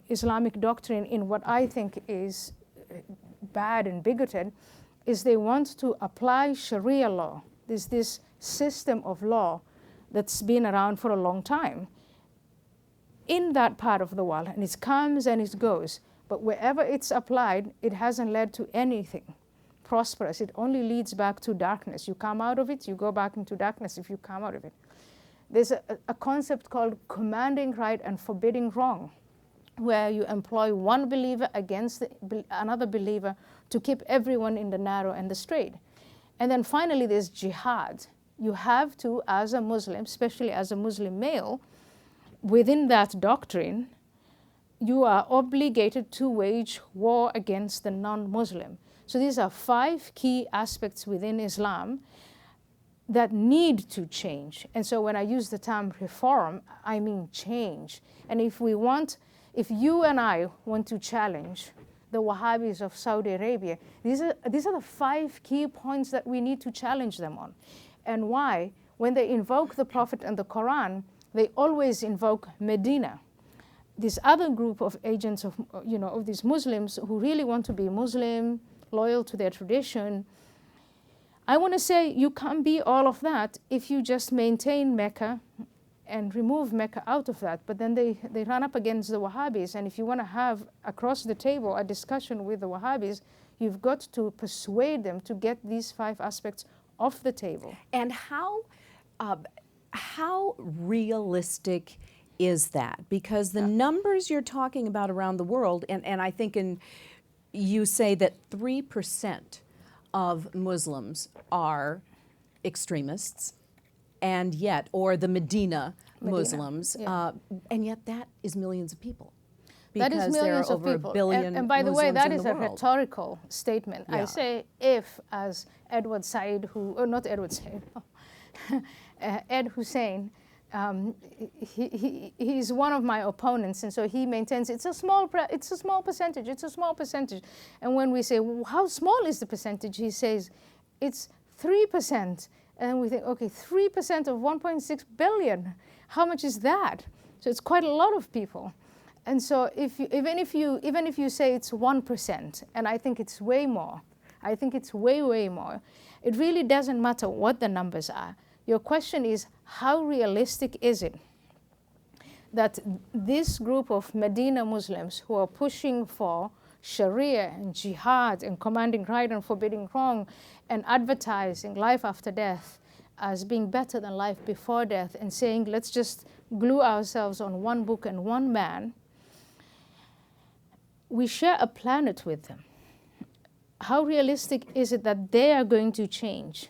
Speaker 2: Islamic doctrine in what I think is bad and bigoted, is they want to apply Sharia law. There's this system of law that's been around for a long time in that part of the world, and it comes and it goes. But wherever it's applied, it hasn't led to anything prosperous. It only leads back to darkness. You come out of it, you go back into darkness if you come out of it. There's a concept called commanding right and forbidding wrong, where you employ one believer against another believer to keep everyone in the narrow and the straight. And then finally, there's jihad. You have to, as a Muslim, especially as a Muslim male, within that doctrine, you are obligated to wage war against the non-Muslim. So these are 5 key aspects within Islam that need to change. And so when I use the term reform, I mean change. And if you and I want to challenge the Wahhabis of Saudi Arabia, these are the 5 key points that we need to challenge them on. And why? When they invoke the Prophet and the Quran, they always invoke Medina. This other group of agents of these Muslims who really want to be Muslim, loyal to their tradition, I want to say you can't be all of that if you just maintain Mecca and remove Mecca out of that. But then they run up against the Wahhabis. And if you want to have across the table a discussion with the Wahhabis, you've got to persuade them to get these 5 aspects off the table.
Speaker 1: And how realistic is that? Because the numbers you're talking about around the world, and I think you say that 3% of Muslims are extremists, and yet, or the Medina Muslims,
Speaker 2: yeah.
Speaker 1: And yet that is millions of people.
Speaker 2: That is millions of people.
Speaker 1: Over 1 billion
Speaker 2: and by the way,
Speaker 1: Muslims
Speaker 2: that
Speaker 1: in
Speaker 2: is
Speaker 1: the
Speaker 2: a
Speaker 1: world.
Speaker 2: rhetorical statement.
Speaker 1: Yeah.
Speaker 2: I say if, as Edward Said, Ed Hussein, he's one of my opponents, and so he maintains it's a small percentage. And when we say, well, how small is the percentage? He says it's 3%, And we think, okay, 3% of 1.6 billion, how much is that? So it's quite a lot of people. And so even if you say it's 1%, and I think it's way more, I think it's way, way more, it really doesn't matter what the numbers are. Your question is, how realistic is it that this group of Medina Muslims who are pushing for Sharia and jihad and commanding right and forbidding wrong and advertising life after death as being better than life before death and saying, let's just glue ourselves on one book and one man, we share a planet with them. How realistic is it that they are going to change?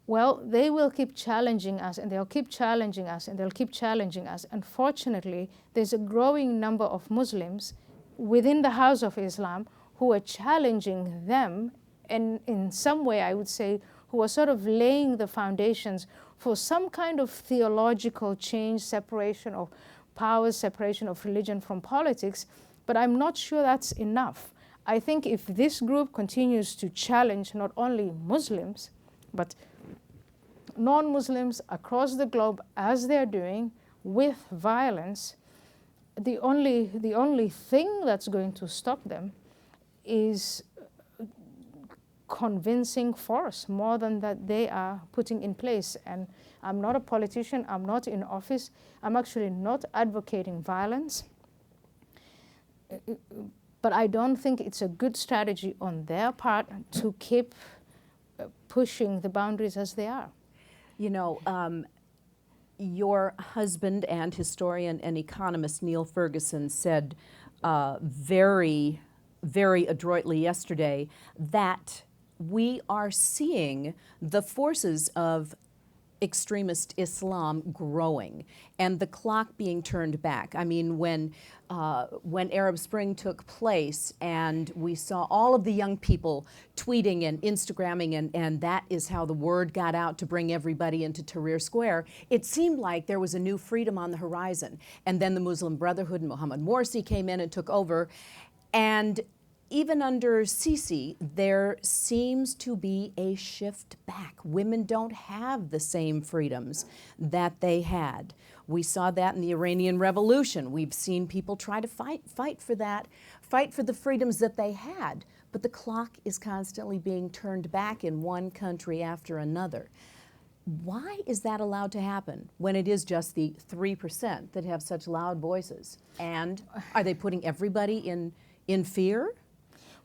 Speaker 2: Well, they will keep challenging us, and they'll keep challenging us, and they'll keep challenging us. Unfortunately, there's a growing number of Muslims within the House of Islam who are challenging them, and in some way, I would say, who are sort of laying the foundations for some kind of theological change, separation of powers, separation of religion from politics. But I'm not sure that's enough. I think if this group continues to challenge not only Muslims, but non-Muslims across the globe, as they're doing, with violence, the only thing that's going to stop them is convincing force more than that they are putting in place. And I'm not a politician, I'm not in office, I'm actually not advocating violence. But I don't think it's a good strategy on their part to keep pushing the boundaries as they are.
Speaker 1: You know, your husband and historian and economist Neil Ferguson said very, very adroitly yesterday that we are seeing the forces of extremist Islam growing and the clock being turned back. I mean, when Arab Spring took place and we saw all of the young people tweeting and Instagramming, and that is how the word got out to bring everybody into Tahrir Square, it seemed like there was a new freedom on the horizon. And then the Muslim Brotherhood and Mohammed Morsi came in and took over. And even under Sisi, there seems to be a shift back. Women don't have the same freedoms that they had. We saw that in the Iranian Revolution. We've seen people try to fight for that, fight for the freedoms that they had. But the clock is constantly being turned back in one country after another. Why is that allowed to happen when it is just the 3% that have such loud voices? And are they putting everybody in fear?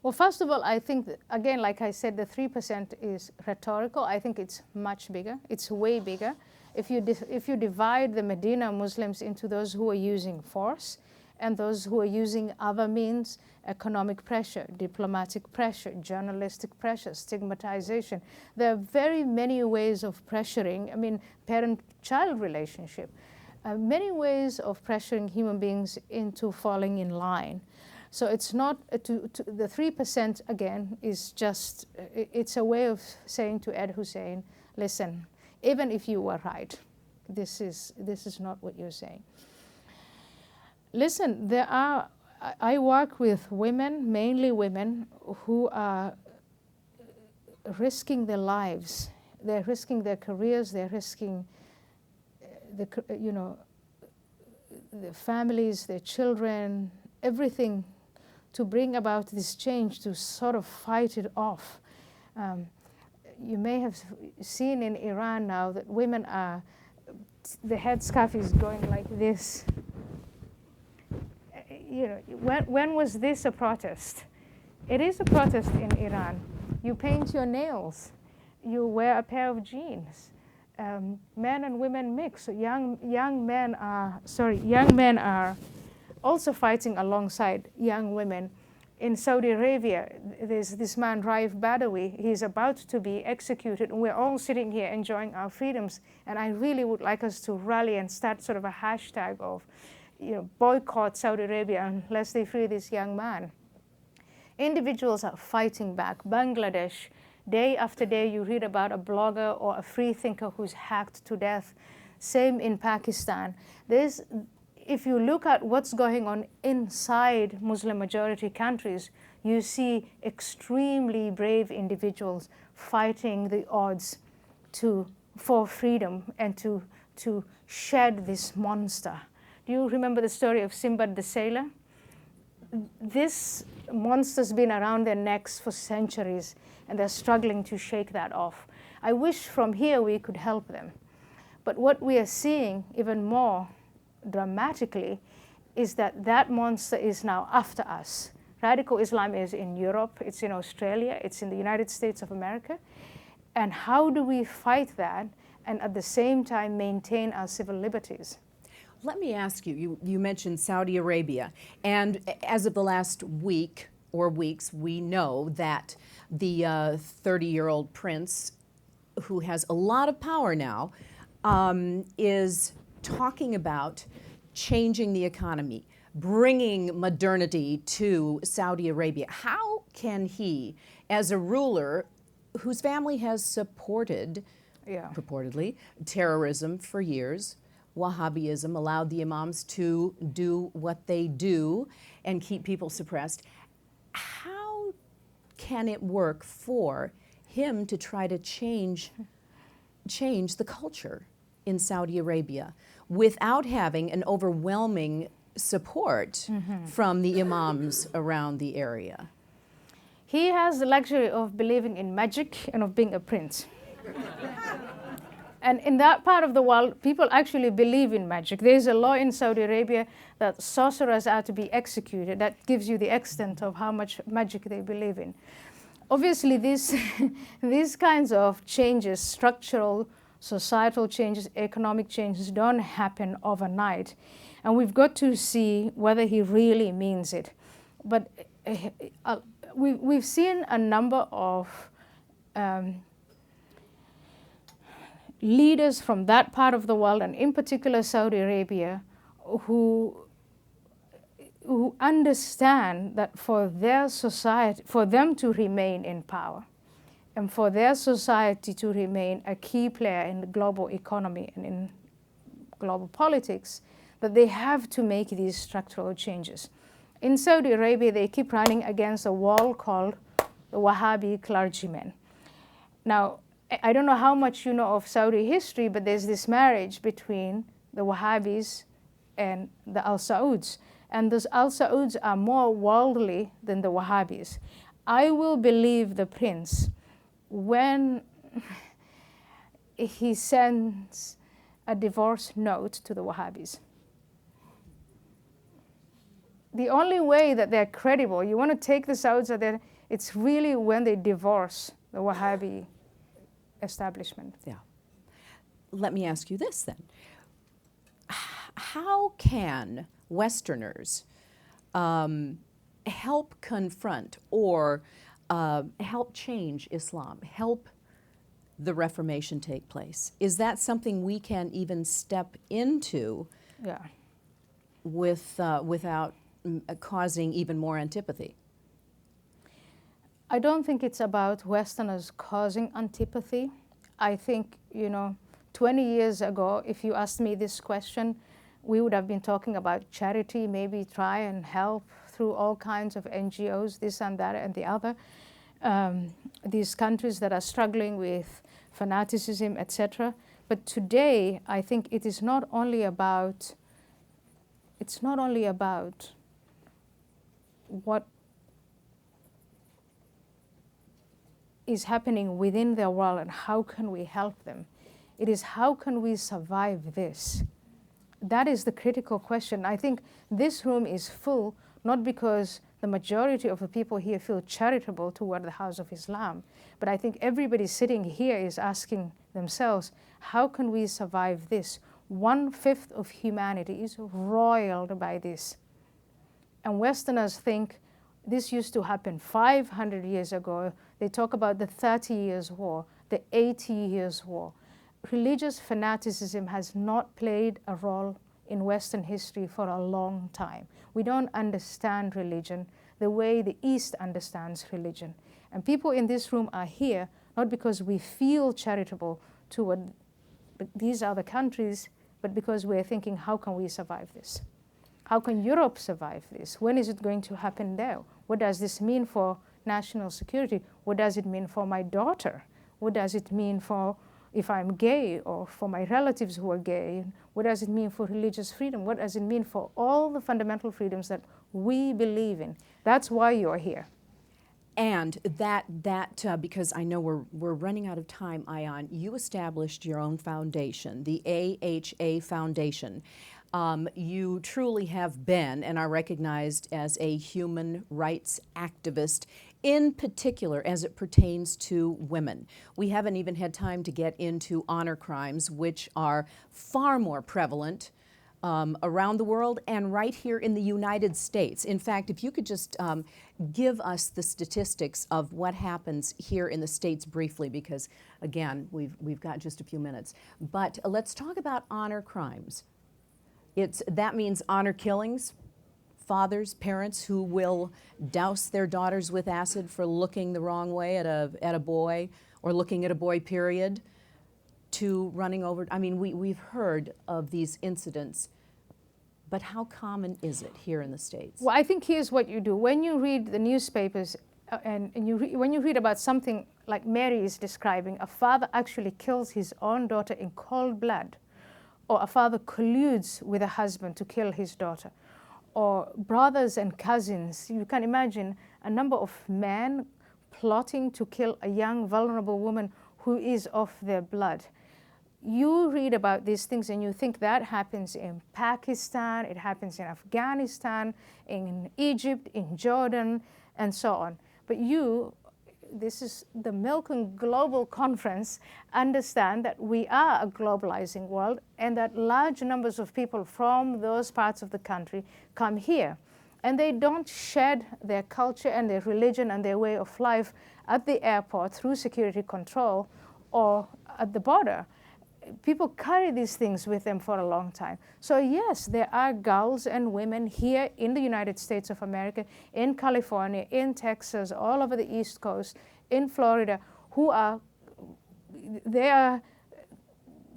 Speaker 2: Well, first of all, I think, that, again, like I said, the 3% is rhetorical. I think it's much bigger. It's way bigger. If you divide the Medina Muslims into those who are using force and those who are using other means, economic pressure, diplomatic pressure, journalistic pressure, stigmatization, there are very many ways of pressuring, I mean, parent-child relationship, many ways of pressuring human beings into falling in line. So it's not, the 3% again is just, it's a way of saying to Ed Hussein, listen, even if you were right, this is not what you're saying. Listen, I work with women, mainly women, who are risking their lives. They're risking their careers, they're risking their families, their children, everything, to bring about this change, to sort of fight it off. You may have seen in Iran now that women are, the headscarf is going like this. You know, when was this a protest? It is a protest in Iran. You paint your nails. You wear a pair of jeans. Men and women mix. So young men are also fighting alongside young women. In Saudi Arabia, there's this man, Raif Badawi. He's about to be executed, and we're all sitting here enjoying our freedoms. And I really would like us to rally and start sort of a hashtag of, boycott Saudi Arabia unless they free this young man. Individuals are fighting back. Bangladesh, day after day, you read about a blogger or a free thinker who's hacked to death. Same in Pakistan. If you look at what's going on inside Muslim majority countries, you see extremely brave individuals fighting the odds to for freedom and to shed this monster. Do you remember the story of Sinbad the Sailor? This monster's been around their necks for centuries, and they're struggling to shake that off. I wish from here we could help them. But what we are seeing even more dramatically is that that monster is now after us. Radical Islam is in Europe, it's in Australia, it's in the United States of America. And how do we fight that and at the same time maintain our civil liberties?
Speaker 1: Let me ask you, you mentioned Saudi Arabia, and as of the last week or weeks, we know that the 30-year-old prince, who has a lot of power now, is talking about changing the economy, bringing modernity to Saudi Arabia. How can he, as a ruler whose family has supported, purportedly, terrorism for years, Wahhabism, allowed the imams to do what they do and keep people suppressed, how can it work for him to try to change the culture in Saudi Arabia without having an overwhelming support from the imams around the area?
Speaker 2: He has the luxury of believing in magic and of being a prince. And in that part of the world, people actually believe in magic. There's a law in Saudi Arabia that sorcerers are to be executed. That gives you the extent of how much magic they believe in. Obviously, these kinds of changes, structural, societal changes, economic changes, don't happen overnight. And we've got to see whether he really means it. But we've seen a number of leaders from that part of the world, and in particular Saudi Arabia, who understand that for their society, for them to remain in power, and for their society to remain a key player in the global economy and in global politics, that they have to make these structural changes. In Saudi Arabia, they keep running against a wall called the Wahhabi clergymen. Now, I don't know how much you know of Saudi history, but there's this marriage between the Wahhabis and the Al Sauds. And those Al Sauds are more worldly than the Wahhabis. I will believe the prince when he sends a divorce note to the Wahhabis. The only way that they're credible, you want to take the Sauds, it's really when they divorce the Wahhabi establishment.
Speaker 1: Yeah. Let me ask you this then. How can Westerners help confront or help change Islam, help the Reformation take place? Is that something we can even step into without causing even more antipathy?
Speaker 2: I don't think it's about Westerners causing antipathy. I think, 20 years ago, if you asked me this question, we would have been talking about charity, maybe try and help through all kinds of NGOs, this and that and the other. These countries that are struggling with fanaticism, etc. But today, I think it is not only about, what is happening within their world and how can we help them. It is how can we survive this? That is the critical question. I think this room is full, not because the majority of the people here feel charitable toward the House of Islam, but I think everybody sitting here is asking themselves, how can we survive this? 1/5 of humanity is roiled by this. And Westerners think this used to happen 500 years ago. They talk about the 30 Years' War, the 80 Years' War. Religious fanaticism has not played a role in Western history for a long time. We don't understand religion the way the East understands religion. And people in this room are here not because we feel charitable toward these other countries, but because we're thinking, how can we survive this? How can Europe survive this? When is it going to happen there? What does this mean for national security? What does it mean for my daughter? What does it mean for, if I'm gay, or for my relatives who are gay? What does it mean for religious freedom? What does it mean for all the fundamental freedoms that we believe in? That's why you're here.
Speaker 1: And because I know we're running out of time, Ayaan, you established your own foundation, the AHA Foundation. You truly have been and are recognized as a human rights activist, in particular as it pertains to women. We haven't even had time to get into honor crimes, which are far more prevalent around the world and right here in the United States. In fact, if you could just give us the statistics of what happens here in the States briefly, because again, we've got just a few minutes. But let's talk about honor crimes. That means honor killings, fathers, parents who will douse their daughters with acid for looking the wrong way at a boy, or looking at a boy, period, to running over. I mean, we've heard of these incidents, but how common is it here in the States?
Speaker 2: Well, I think here's what you do. When you read the newspapers and when you read about something like Mary is describing, a father actually kills his own daughter in cold blood, or a father colludes with a husband to kill his daughter, or brothers and cousins. You can imagine a number of men plotting to kill a young, vulnerable woman who is of their blood. You read about these things and you think that happens in Pakistan, it happens in Afghanistan, in Egypt, in Jordan, and so on. But this is the Milken Global Conference, understand that we are a globalizing world and that large numbers of people from those parts of the country come here. And they don't shed their culture and their religion and their way of life at the airport through security control or at the border. People carry these things with them for a long time. So yes, there are girls and women here in the United States of America, in California, in Texas, all over the East Coast, in Florida, they are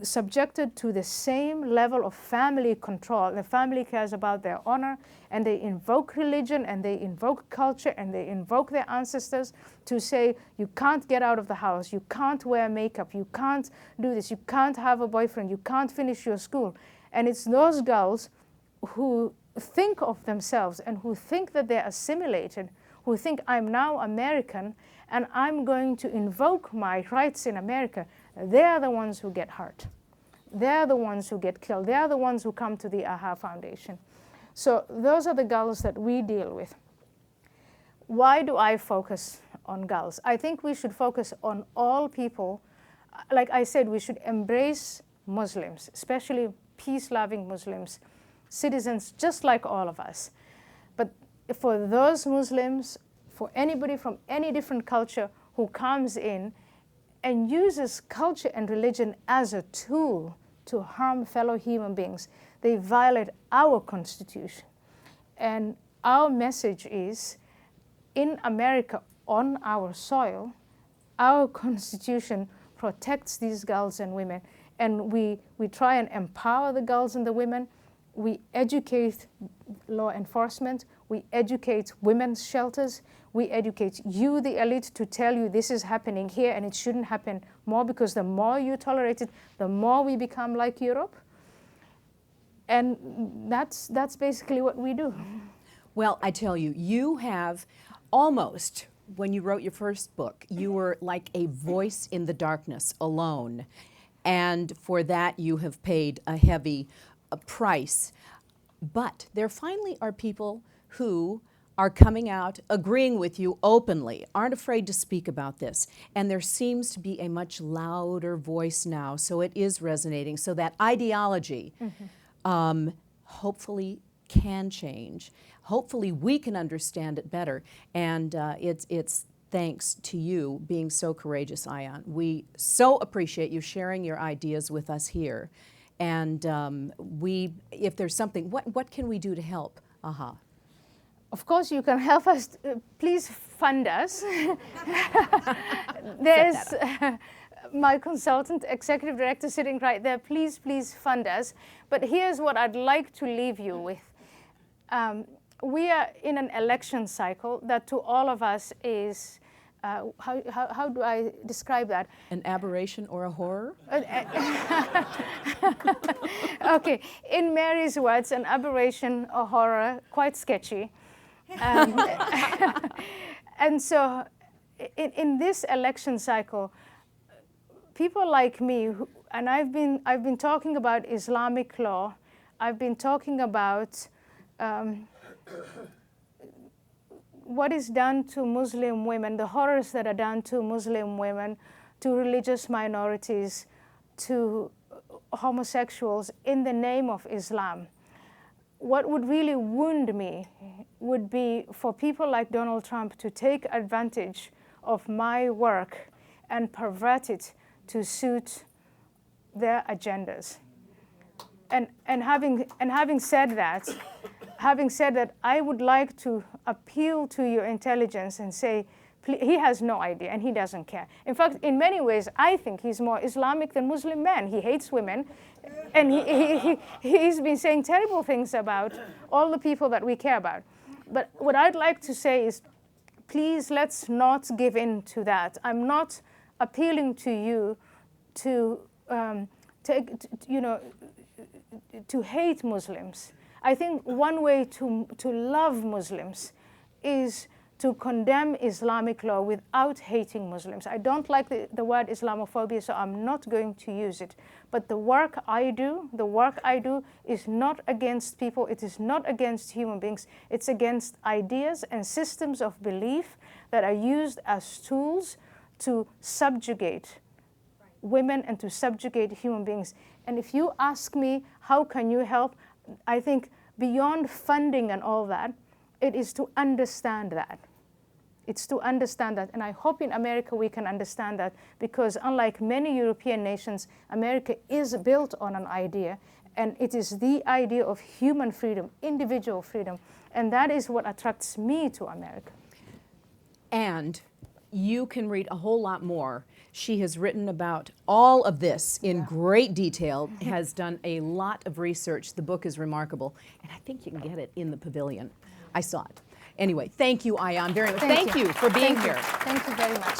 Speaker 2: subjected to the same level of family control. The family cares about their honor, and they invoke religion, and they invoke culture, and they invoke their ancestors to say, you can't get out of the house, you can't wear makeup, you can't do this, you can't have a boyfriend, you can't finish your school. And it's those girls who think of themselves and who think that they're assimilated, who think, I'm now American, and I'm going to invoke my rights in America. They're the ones who get hurt. They're the ones who get killed. They're the ones who come to the AHA Foundation. So those are the girls that we deal with. Why do I focus on girls? I think we should focus on all people. Like I said, we should embrace Muslims, especially peace-loving Muslims, citizens just like all of us. But for those Muslims, for anybody from any different culture who comes in and uses culture and religion as a tool to harm fellow human beings, they violate our Constitution. And our message is, in America, on our soil, our Constitution protects these girls and women. And we try and empower the girls and the women. We educate law enforcement. We educate women's shelters. We educate you, the elite, to tell you this is happening here and it shouldn't happen more, because the more you tolerate it, the more we become like Europe. And that's basically what we do.
Speaker 1: Well, I tell you, you have almost, when you wrote your first book, you were like a voice in the darkness, alone. And for that, you have paid a heavy price. But there finally are people who are coming out, agreeing with you openly, aren't afraid to speak about this. And there seems to be a much louder voice now, so it is resonating. So that ideology hopefully can change. Hopefully we can understand it better. And it's thanks to you being so courageous, Ayaan. We so appreciate you sharing your ideas with us here. And if there's something, what can we do to help AHA?
Speaker 2: Of course, you can help us. Please fund us. There's my consultant, executive director, sitting right there. Please, please fund us. But here's what I'd like to leave you with. We are in an election cycle that to all of us is how do I describe that?
Speaker 1: An aberration or a horror?
Speaker 2: Okay, in Mary's words, an aberration or horror, quite sketchy. And so in this election cycle, people like me, and I've been talking about Islamic law, I've been talking about what is done to Muslim women, the horrors that are done to Muslim women, to religious minorities, to homosexuals in the name of Islam. What would really wound me would be for people like Donald Trump to take advantage of my work and pervert it to suit their agendas. And having said that, I would like to appeal to your intelligence and say, he has no idea and he doesn't care. In fact, in many ways, I think he's more Islamic than Muslim man. He hates women, and he's been saying terrible things about all the people that we care about. But what I'd like to say is, please, let's not give in to that. I'm not appealing to you to hate Muslims. I think one way to love Muslims is to condemn Islamic law without hating Muslims. I don't like the word Islamophobia, so I'm not going to use it. But the work I do is not against people, it is not against human beings, it's against ideas and systems of belief that are used as tools to subjugate women and to subjugate human beings. And if you ask me, how can you help? I think beyond funding and all that, it is to understand that. It's to understand that. And I hope in America we can understand that, because unlike many European nations, America is built on an idea, and it is the idea of human freedom, individual freedom. And that is what attracts me to America.
Speaker 1: And you can read a whole lot more. She has written about all of this in great detail, has done a lot of research. The book is remarkable, and I think you can get it in the pavilion. I saw it. Anyway, thank you, Ayaan, very much. Thank you for being here.
Speaker 2: Thank you very much.